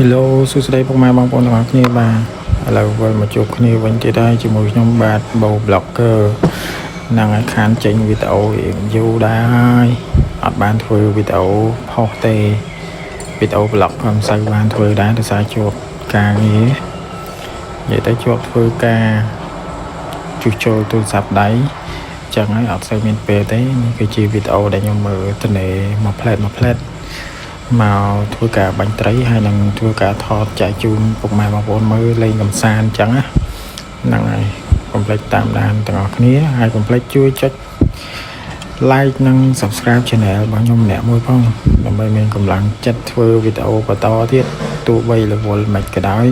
Hello សួស្តីពុកម៉ែបងប្អូនទាំងអស់គ្នាបាទឥឡូវវិលមកជួបគ្នាវិញទៀតហើយជាមួយខ្ញុំបាទបូ Blogger នឹងឲ្យខានចេញវីដេអូរៀងយូរដែរហើយអត់បានធ្វើវីដេអូផុសទេវីដេអូ blog ក៏មិនសូវបានធ្វើដែរដោយសារជួបការងារនិយាយទៅជួបធ្វើការជួសជុលទូរស័ព្ទដៃចឹងហើយអត់សូវមានពេលទេនេះគឺជាវីដេអូដែលខ្ញុំមើលទៅនេះមួយផ្លែតមកធ្វើការបាញ់ត្រីហើយនឹងធ្វើការថតចែកជូនពុកម៉ែបងប្អូនមើលលេងកំសាន្តអញ្ចឹងណាហ្នឹងហើយកុំភ្លេចតាមដានទាំងអស់គ្នាហើយកុំភ្លេចជួយចុច like និង subscribe channel របស់ខ្ញុំម្នាក់មួយផងដើម្បីមានកម្លាំងចិត្តធ្វើវីដេអូបន្តទៀតទោះបីរវល់មិនក៏ដោយ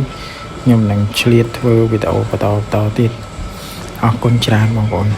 ខ្ញុំនឹងឆ្លៀតធ្វើវីដេអូបន្តទៀតអរគុណច្រើនបងប្អូន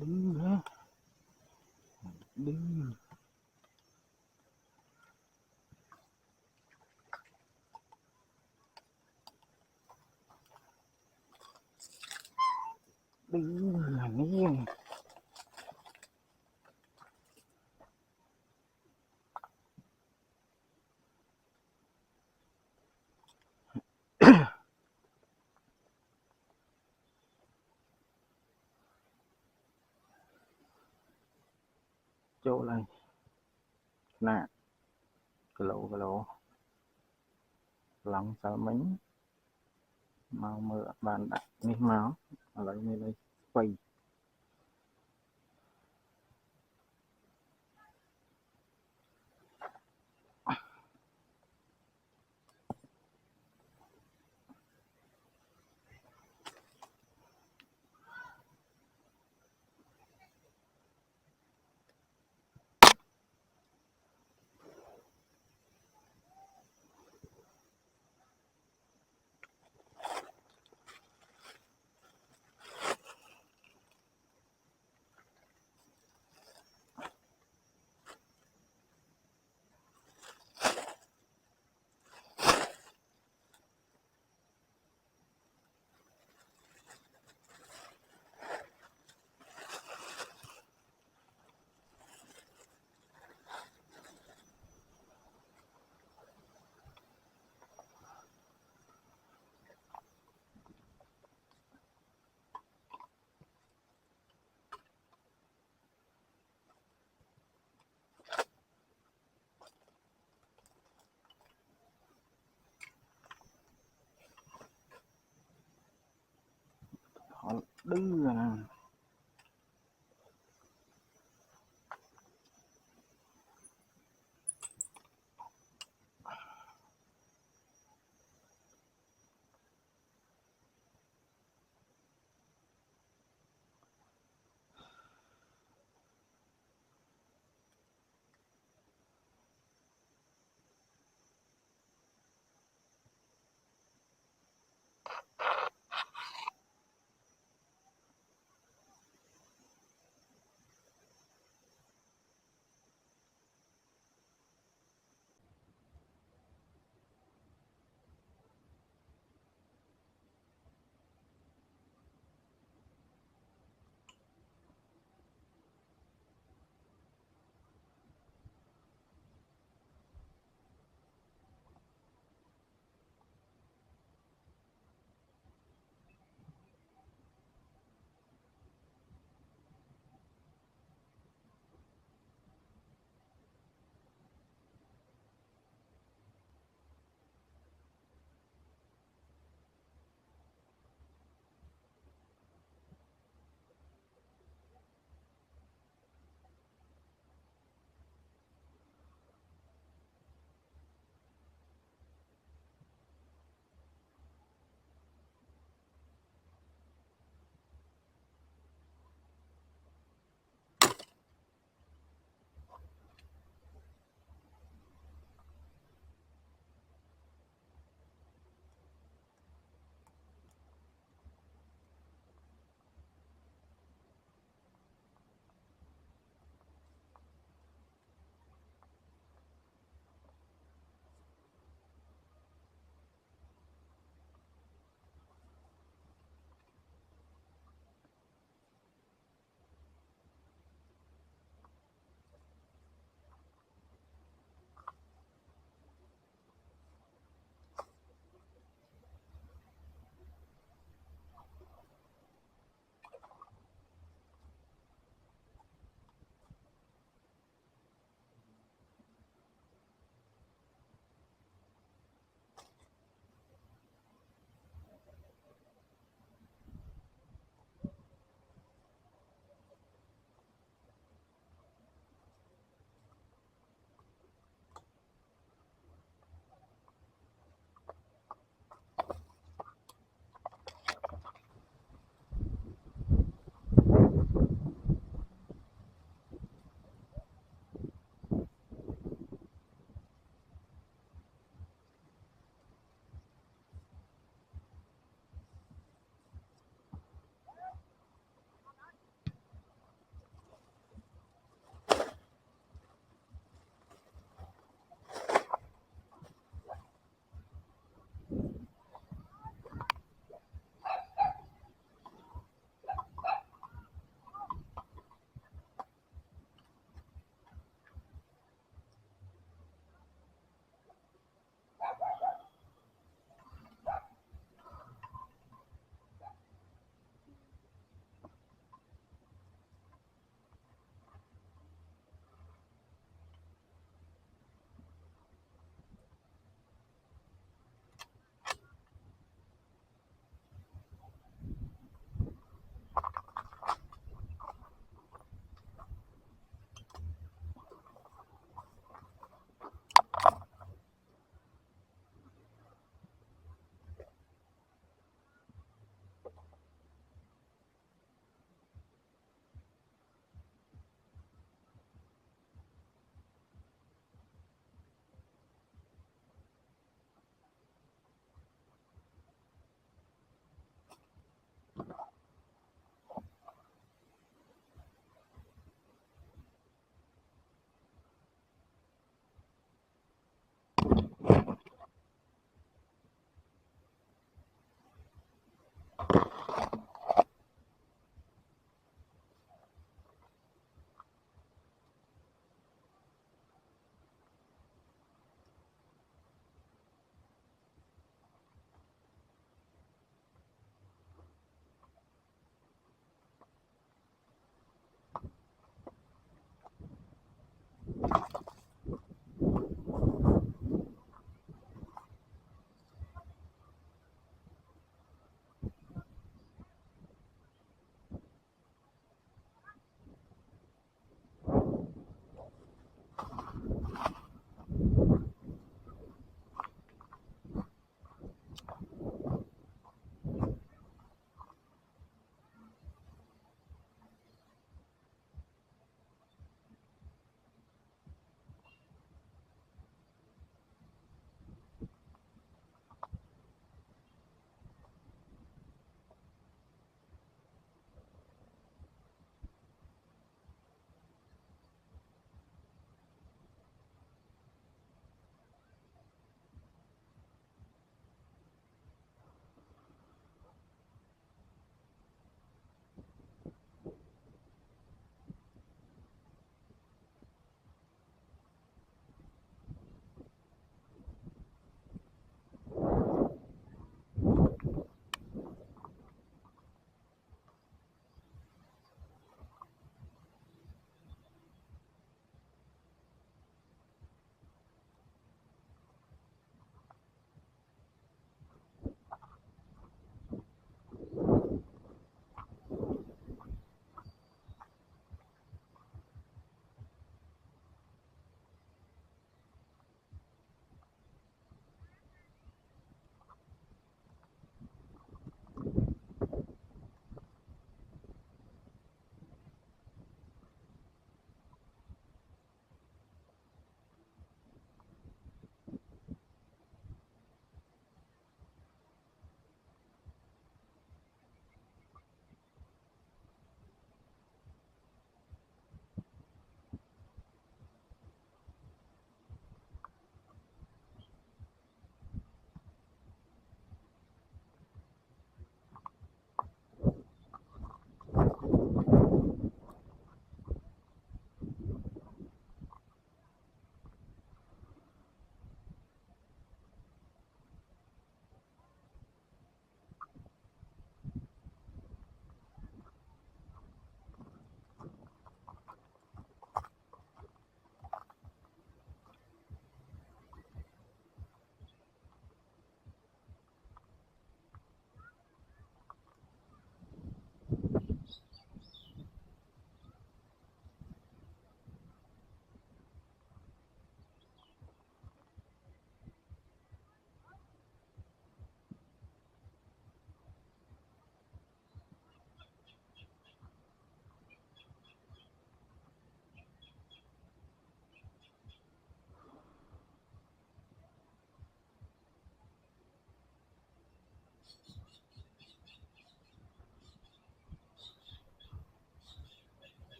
Đứng hả? Đứng. Đứng là nghe. Chỗ này nè, cái lỗ lòng sao mấy mau mưa bạn đặt đi máu lấy này đây quay họ đưa nè.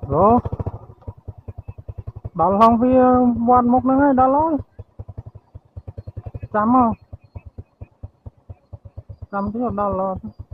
Rồi,ដល់ហងវាវត្តមុខហ្នឹងហើយដល់ហើយចាំមកចាំទៀតដល់